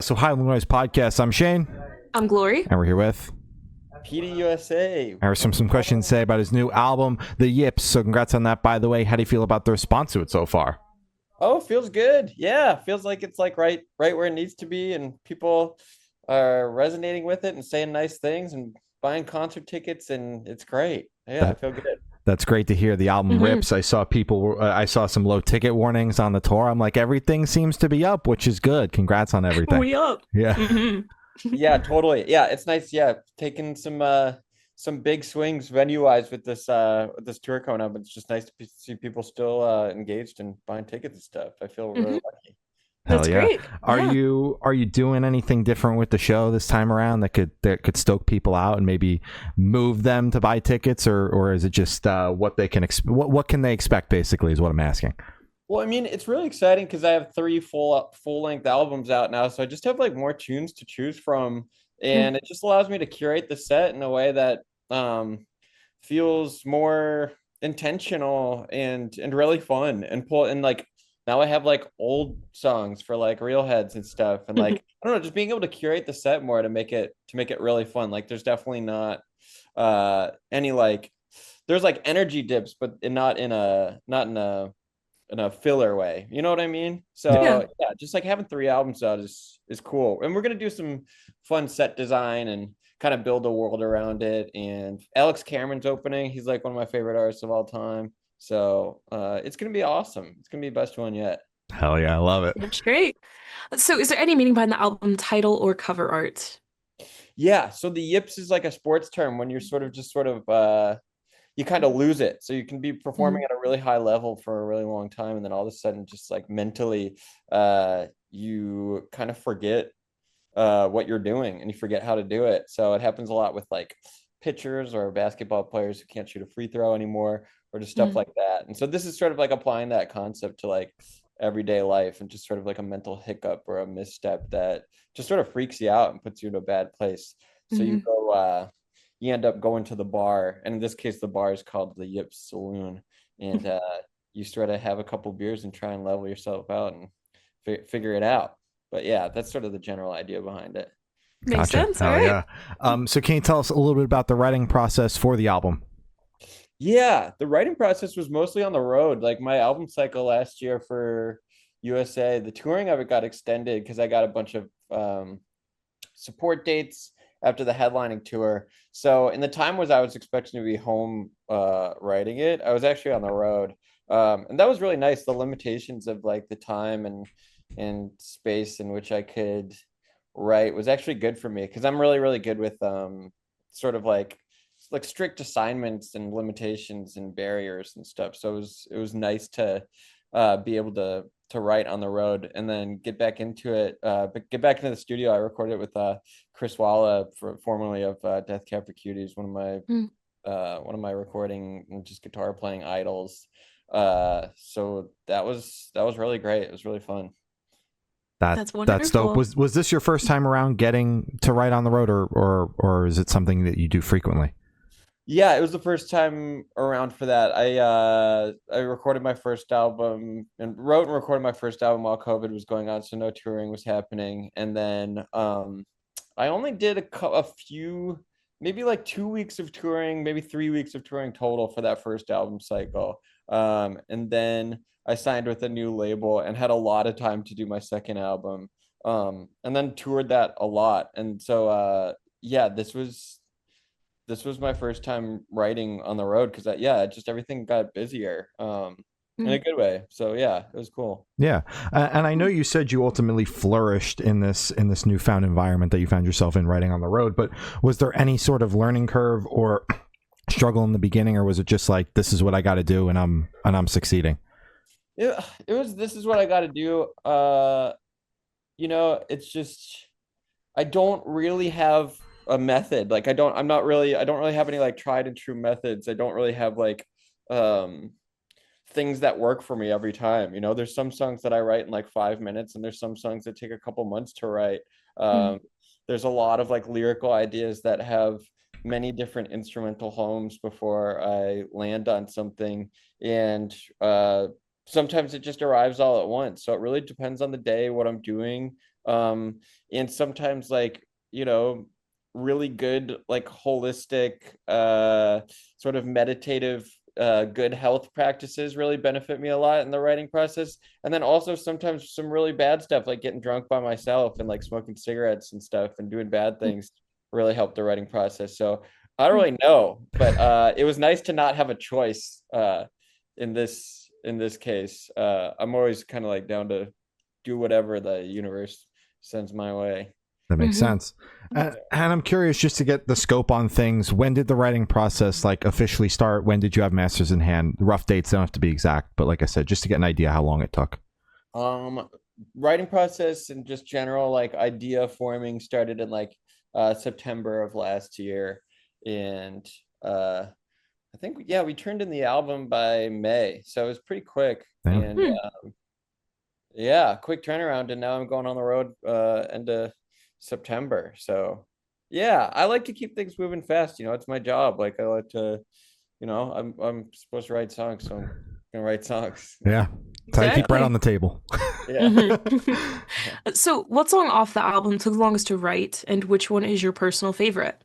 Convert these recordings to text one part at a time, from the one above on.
to Highland Noise Podcast. I'm Shane. I'm Glory. And we're here with Petey USA. And there's some questions to say about his new album, The Yips. So congrats on that, by the way. How do you feel about the response to it so far? Oh, feels good. Yeah, feels like it's like right where it needs to be, and people are resonating with it and saying nice things and buying concert tickets, and it's great. Yeah, I feel good. That's great to hear. The album rips. I saw some low ticket warnings on the tour. I'm like, everything seems to be up, which is good. Congrats on everything. We up. Yeah. Yeah, totally. Yeah, it's nice. Yeah, taking some big swings venue wise with this tour coming up. It's just nice to see people still engaged and buying tickets and stuff. I feel really lucky. That's great. Are you doing anything different with the show this time around that could stoke people out and maybe move them to buy tickets, or is it just what they can what can they expect basically is what I'm asking. Well, I mean, it's really exciting because I have 3 full-length albums out now, so I just have like more tunes to choose from, and it just allows me to curate the set in a way that feels more intentional and really fun and pull. And like now I have like old songs for like Real Heads and stuff, and like I don't know, just being able to curate the set more to make it really fun. Like there's definitely not any like there's like energy dips, but not in a filler way, you know what I mean? So yeah, just like having 3 albums out is cool. And we're gonna do some fun set design and kind of build a world around it. And Alex Cameron's opening. He's like one of my favorite artists of all time. So it's gonna be awesome. It's gonna be the best one yet. Hell yeah, I love it. That's great. So is there any meaning behind the album title or cover art? Yeah, so the yips is like a sports term when you're sort of you kind of lose it. So you can be performing at a really high level for a really long time, and then all of a sudden just like mentally you kind of forget what you're doing and you forget how to do it. So it happens a lot with like pitchers or basketball players who can't shoot a free throw anymore, or just stuff like that. And so this is sort of like applying that concept to like everyday life, and just sort of like a mental hiccup or a misstep that just sort of freaks you out and puts you in a bad place. So you end up going to the bar, and in this case the bar is called the Yips Saloon, and you sort of have a couple beers and try and level yourself out and figure it out. But yeah, that's sort of the general idea behind it. Makes sense. All right. Yeah. So can you tell us a little bit about the writing process for the album? Yeah, the writing process was mostly on the road. Like my album cycle last year for USA, the touring of it got extended because I got a bunch of support dates after the headlining tour. So in the time was I was expecting to be home writing it, I was actually on the road. And that was really nice. The limitations of like the time and space in which I could write was actually good for me, because I'm really good with sort of like strict assignments and limitations and barriers and stuff. So it was nice to be able to write on the road and then get back into it, but get back into the studio. I recorded it with Chris Walla, formerly of Death Cab for Cuties, one of my recording and just guitar playing idols. So that was really great. It was really fun. That's wonderful. That's dope. Was this your first time around getting to write on the road, or is it something that you do frequently? Yeah, it was the first time around for that. I recorded my first album and wrote and recorded my first album while COVID was going on, so no touring was happening. And then I only did a few, maybe like 2 weeks of touring, maybe 3 weeks of touring total for that first album cycle. And then I signed with a new label and had a lot of time to do my second album, and then toured that a lot. And so yeah, this was my first time writing on the road, because just everything got busier in a good way. So yeah, it was cool. Yeah. And I know you said you ultimately flourished in this newfound environment that you found yourself in writing on the road, but was there any sort of learning curve or struggle in the beginning, or was it just like, this is what I got to do and I'm succeeding? It was, this is what I got to do. It's just, I don't really have a method. Like I don't really have any like tried and true methods. I don't really have like things that work for me every time. There's some songs that I write in like 5 minutes, and there's some songs that take a couple months to write. There's a lot of like lyrical ideas that have many different instrumental homes before I land on something, and sometimes it just arrives all at once. So it really depends on the day, what I'm doing, And sometimes like, really good, like holistic, sort of meditative, good health practices really benefit me a lot in the writing process. And then also sometimes some really bad stuff, like getting drunk by myself and like smoking cigarettes and stuff and doing bad things really help the writing process. So I don't really know, but it was nice to not have a choice in this case. I'm always kind of like down to do whatever the universe sends my way. That makes sense. And I'm curious, just to get the scope on things, when did the writing process like officially start? When did you have masters in hand? Rough dates don't have to be exact, but like I said, just to get an idea how long it took. Writing process and just general like idea forming started in like September of last year. And I think, yeah, we turned in the album by May, so it was pretty quick. Damn. And yeah, quick turnaround. And now I'm going on the road end of September. So yeah, I like to keep things moving fast. It's my job. Like I like to, I'm supposed to write songs, so I'm gonna write songs. Yeah. That's how you keep bread on the table. Yeah. So, what song off the album took the longest to write, and which one is your personal favorite?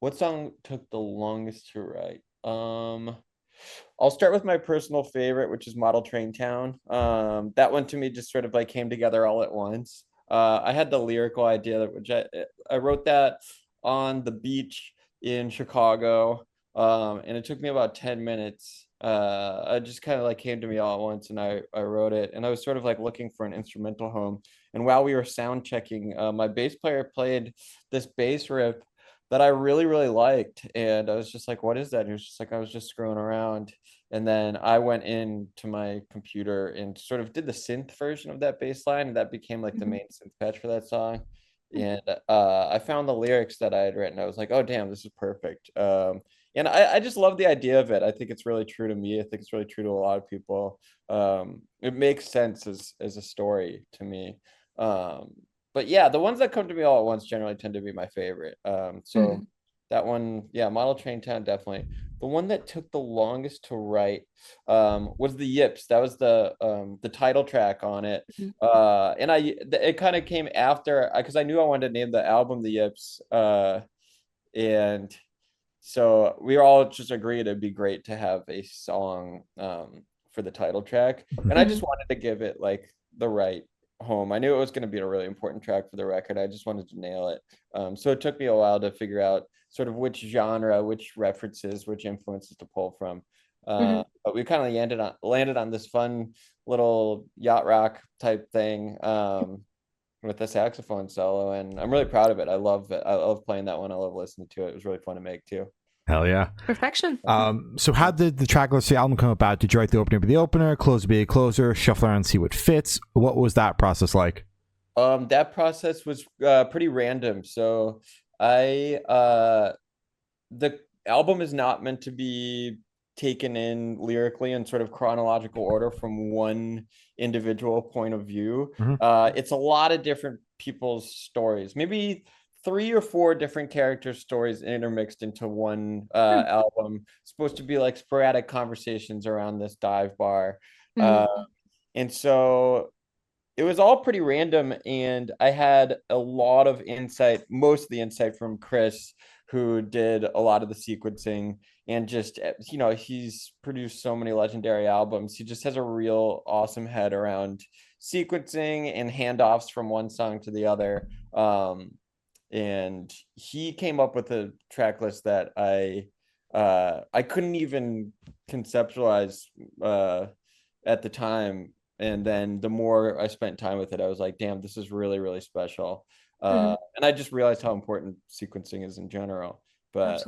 What song took the longest to write? I'll start with my personal favorite, which is Model Train Town. That one to me just sort of like came together all at once. I had the lyrical idea, which I wrote that on the beach in Chicago, and it took me about 10 minutes. I just kind of like came to me all at once, and I wrote it, and I was sort of like looking for an instrumental home. And while we were sound checking, my bass player played this bass riff that I really, really liked. And I was just like, what is that? And he was just like, I was just screwing around. And then I went into my computer and sort of did the synth version of that bass line, and that became like the main synth patch for that song. And I found the lyrics that I had written. I was like, oh, damn, this is perfect. And I just love the idea of it. I think it's really true to me. I think it's really true to a lot of people. It makes sense as a story to me. But yeah, the ones that come to me all at once generally tend to be my favorite. So that one, yeah, Model Train Town, definitely. The one that took the longest to write was the Yips. That was the title track on it. And it kind of came after, because I knew I wanted to name the album the Yips. And so we all just agreed it'd be great to have a song for the title track. And I just wanted to give it like the right home. I knew it was going to be a really important track for the record. I just wanted to nail it. So it took me a while to figure out sort of which genre, which references, which influences to pull from. But we kind of landed on this fun little yacht rock type thing with the saxophone solo, and I'm really proud of it. I love it. I love playing that one. I love listening to it. It was really fun to make too. Hell yeah. Perfection. So how did the track list of the album come about? Did you write the opener be the opener, close be a closer, shuffle around and see what fits? What was that process like? That process was pretty random. So the album is not meant to be taken in lyrically in sort of chronological order from one individual point of view. It's a lot of different people's stories, maybe 3 or 4 different character stories intermixed into one album. It's supposed to be like sporadic conversations around this dive bar. And so it was all pretty random, and I had a lot of insight, most of the insight from Chris, who did a lot of the sequencing, and just, he's produced so many legendary albums. He just has a real awesome head around sequencing and handoffs from one song to the other. And he came up with a track list that I couldn't even conceptualize at the time. And then the more I spent time with it, I was like, damn, this is really, really special. And I just realized how important sequencing is in general. But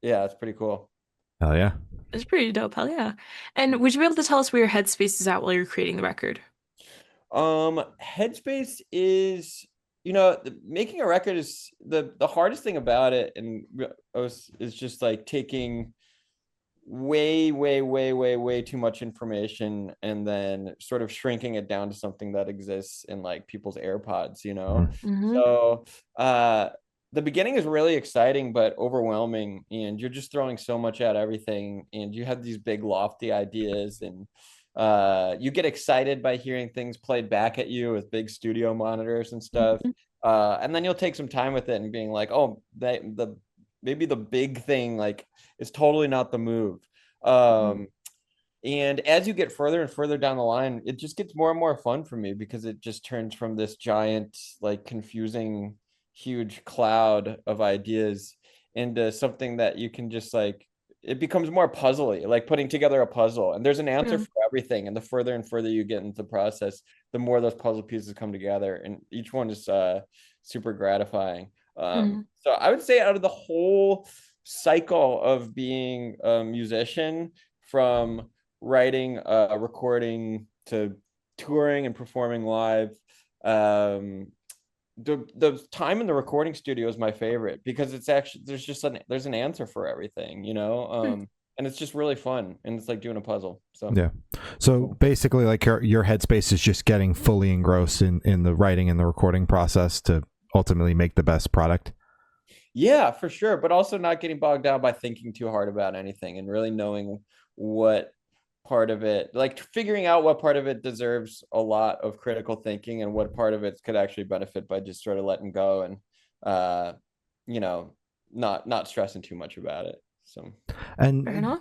yeah, it's pretty cool. Hell yeah. It's pretty dope. Hell yeah. And would you be able to tell us where your headspace is at while you're creating the record? Headspace is, making a record is the hardest thing about it, and is just like taking way too much information and then sort of shrinking it down to something that exists in like people's AirPods, So the beginning is really exciting but overwhelming, and you're just throwing so much at everything, and you have these big lofty ideas, and You get excited by hearing things played back at you with big studio monitors and stuff. Mhm. And then you'll take some time with it and being like, oh, maybe the big thing like is totally not the move. And as you get further and further down the line, it just gets more and more fun for me because it just turns from this giant, like confusing, huge cloud of ideas into something that you can just like, it becomes more puzzly, like putting together a puzzle. And there's an answer Yeah. for everything. And the further and further you get into the process, the more those puzzle pieces come together. And each one is super gratifying. Mhm. So I would say out of the whole cycle of being a musician, from writing, recording to touring and performing live, the time in the recording studio is my favorite because it's actually there's an answer for everything, and it's just really fun and it's like doing a puzzle. So Yeah. So basically, like your headspace is just getting fully engrossed in the writing and the recording process to ultimately make the best product. yeah, for sure, but also not getting bogged down by thinking too hard about anything and really knowing what part of it, like figuring out what part of it deserves a lot of critical thinking and what part of it could actually benefit by just sort of letting go and uh you know not stressing too much about it. So Fair And enough.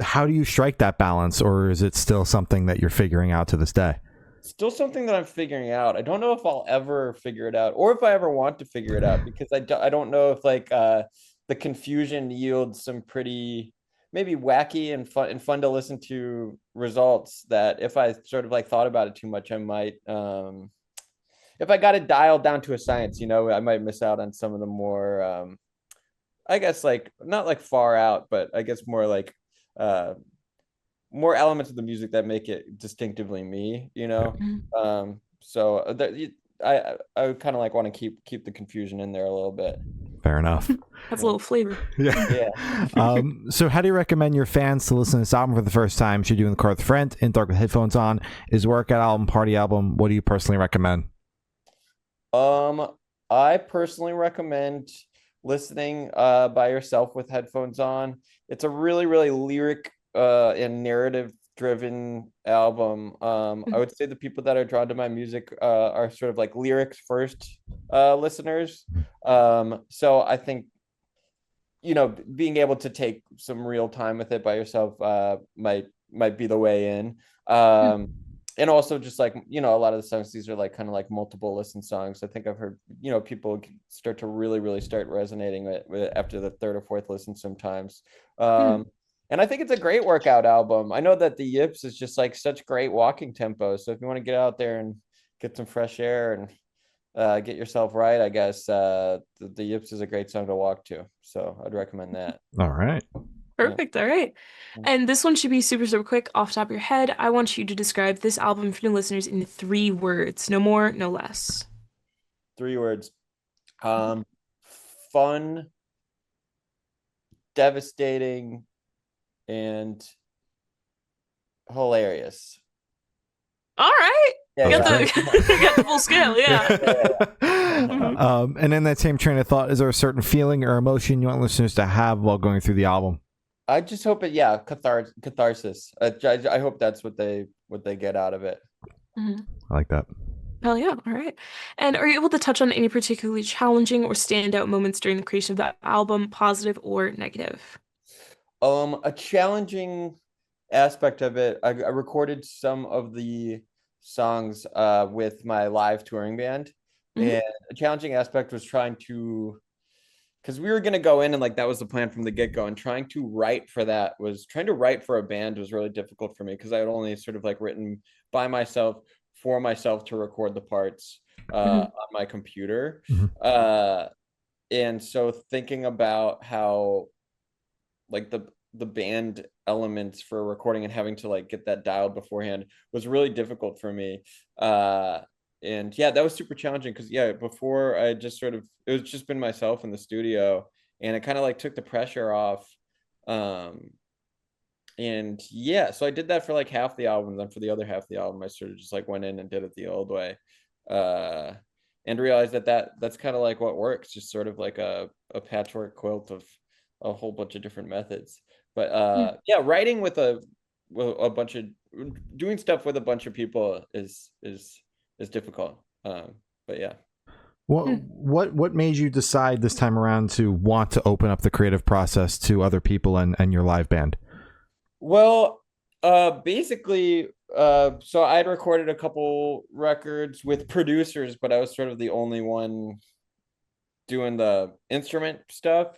how do you strike that balance, or is it still something that you're figuring out to this day? still something that I'm figuring out. I don't know if I'll ever figure it out or if I ever want to figure it out because I don't know if like the confusion yields some pretty maybe wacky and fun to listen to results that if I sort of like thought about it too much, I might if I got it dialed down to a science, I might miss out on some of the more I guess like not like far out, but I guess more like uh more elements of the music that make it distinctively me, Mhm. So I kind of like want to keep the confusion in there a little bit. Fair enough. That's a little flavor. Yeah. Yeah. So how do you recommend your fans to listen to this album for the first time? Should you do in the car with a friend, in dark with headphones on? Is workout album, party album? What do you personally recommend? I personally recommend listening by yourself with headphones on. It's a really, really lyric and narrative driven album. I would say the people that are drawn to my music are sort of like lyrics first listeners. So I think being able to take some real time with it by yourself might be the way in. And also just like, a lot of the songs, these are like kind of like multiple listen songs. I think I've heard, people start to really, really start resonating with after the third or fourth listen sometimes. And I think it's a great workout album. I know that the Yips is just like such great walking tempo. So if you want to get out there and get some fresh air and get yourself right, I guess the Yips is a great song to walk to. So I'd recommend that. All right. Perfect. All right. And this one should be super, super quick off the top of your head. I want you to describe this album for new listeners in 3 words. No more, no less. 3 words. Fun, devastating, and hilarious. All right. Yeah, You got yeah. the you got the full scale, yeah. And in that same train of thought, is there a certain feeling or emotion you want listeners to have while going through the album? I just hope it, yeah, catharsis. I hope that's what they get out of it. Mhm. I like that. Hell yeah. All right. And are you able to touch on any particularly challenging or standout moments during the creation of that album, positive or negative? A challenging aspect of it, I recorded some of the songs with my live touring band, Mhm. and a challenging aspect was trying to, because we were going to go in and like that was the plan from the get-go, and trying to write for a band was really difficult for me because I had only sort of like written by myself for myself to record the parts Mhm. on my computer. Mhm. And so thinking about how like the band elements for recording and having to like get that dialed beforehand was really difficult for me. And yeah, that was super challenging because yeah, before I just sort of, it was just been myself in the studio, and it kind of like took the pressure off. And yeah, so I did that for like half the album. Then for the other half of the album, I sort of just like went in and did it the old way. Uh, and realized that's kind of like what works, just sort of like a patchwork quilt of a whole bunch of different methods. But Mhm. yeah, writing with a bunch of doing stuff with a bunch of people is difficult. But yeah. What made you decide this time around to want to open up the creative process to other people and your live band? Well, basically, so I'd recorded a couple records with producers, but I was sort of the only one doing the instrument stuff.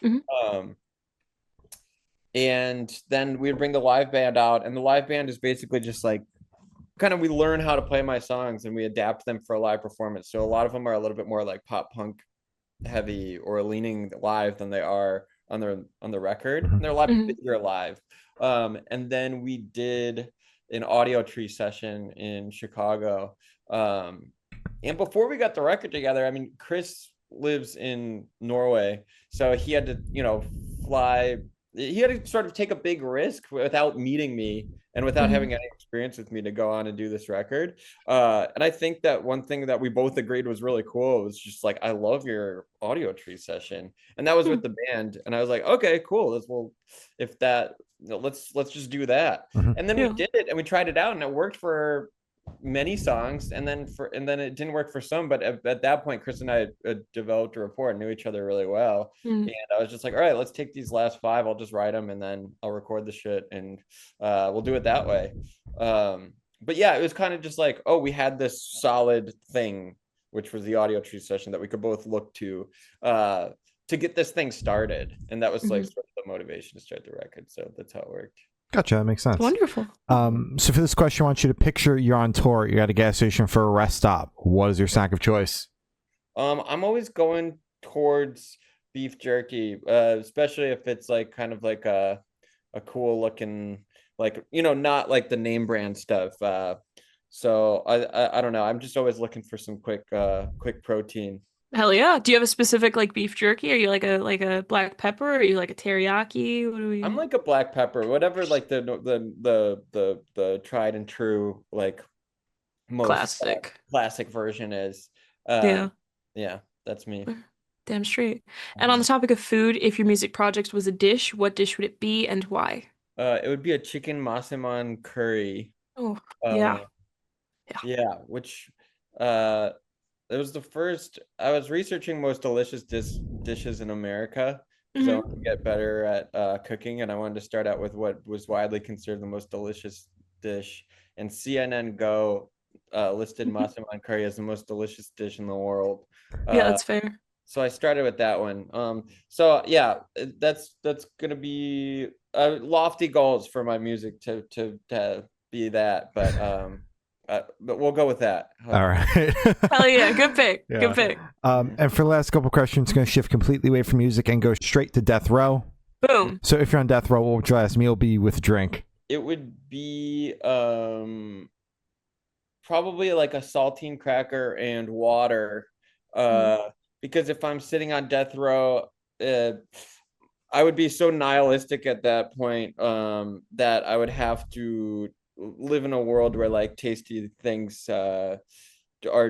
And then we'd bring the live band out, and the live band is basically just like kind of we learn how to play my songs and we adapt them for a live performance. So a lot of them are a little bit more like pop punk heavy or leaning live than they are on the record. And they're a lot bigger live. And then we did an audio tree session in Chicago. And before we got the record together, I mean, Chris lives in Norway, so he had to, fly. He had to sort of take a big risk without meeting me and without having any experience with me to go on and do this record. And I think that one thing that we both agreed was really cool was just like, I love your audio tree session. And that was with the band. And I was like, okay, cool. If that, let's just do that. And then we did it and we tried it out and it worked for many songs, and then it didn't work for some, but at that point Chris and I developed a rapport and knew each other really well. And I was just like, all right, let's take these last 5, I'll just write them and then I'll record the shit and we'll do it that way. But yeah, it was kind of just like, oh, we had this solid thing, which was the audio tree session that we could both look to get this thing started, and that was like sort of the motivation to start the record. So that's how it worked. Gotcha. That makes sense. Wonderful. So for this question, I want you to picture you're on tour. You're at a gas station for a rest stop. What is your snack of choice? I'm always going towards beef jerky, especially if it's like kind of like a cool looking, like, not like the name brand stuff. So I don't know. I'm just always looking for some quick protein. Hell yeah. Do you have a specific like beef jerky? Are you like a black pepper? Or are you like a teriyaki? What do we? I'm like a black pepper, whatever like the tried and true like most classic version is. Yeah, that's me. Damn straight. And on the topic of food, if your music project was a dish, what dish would it be and why? It would be a chicken masaman curry. Oh, yeah. Yeah, which it was the first. I was researching most delicious dishes in America because I wanted to get better at cooking, and I wanted to start out with what was widely considered the most delicious dish. And CNN Go listed masaman curry as the most delicious dish in the world. Yeah, that's fair. So I started with that one. So yeah, that's gonna be lofty goals for my music to be that, but we'll go with that. All right. Hell yeah, good pick. Yeah. Good pick. And for the last couple questions, going to shift completely away from music and go straight to death row. Boom. So if you're on death row, what would your last meal be with drink? It would be probably like a saltine cracker and water. Because if I'm sitting on death row, I would be so nihilistic at that point that I would have to live in a world where like tasty things are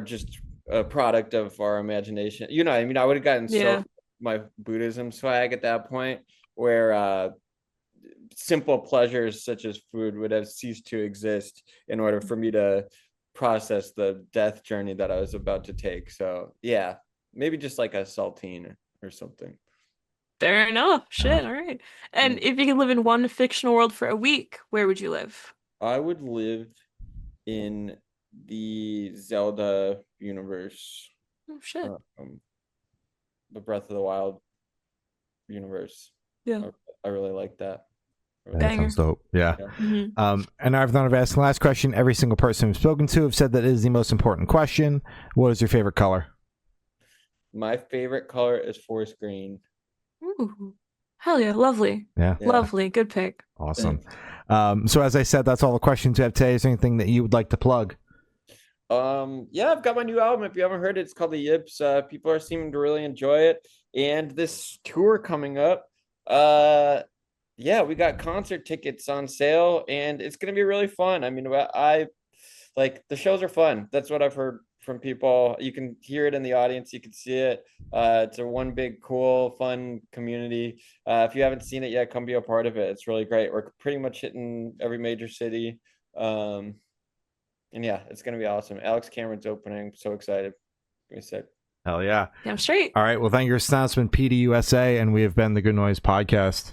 just a product of our imagination. I mean, I would have gotten so my Buddhism swag at that point where simple pleasures such as food would have ceased to exist in order for me to process the death journey that I was about to take. So yeah, maybe just like a saltine or something. Fair enough. Shit. All right. And if you could live in one fictional world for a week, where would you live? I would live in the Zelda universe. Oh shit. The Breath of the Wild universe. Yeah. I really like that. That sounds dope. Yeah. And I've thought of asking the last question. Every single person we've spoken to have said that it is the most important question. What is your favorite color? My favorite color is forest green. Ooh. Hell yeah. Lovely. Yeah. Lovely. Good pick. Awesome. So as I said, that's all the questions we have today. Is there anything that you would like to plug? Yeah, I've got my new album. If you haven't heard it, it's called the Yips. People are seeming to really enjoy it. And this tour coming up, yeah, we got concert tickets on sale and it's going to be really fun. I mean, I like the shows are fun. That's what I've heard from people. You can hear it in the audience. You can see it. It's a one big, cool, fun community. If you haven't seen it yet, come be a part of it. It's really great. We're pretty much hitting every major city. And yeah, it's going to be awesome. Alex Cameron's opening. So excited. Give me a sec. Hell yeah. Damn straight. All right. Well, thank you. It's been Petey USA, and we have been the Good Noise Podcast.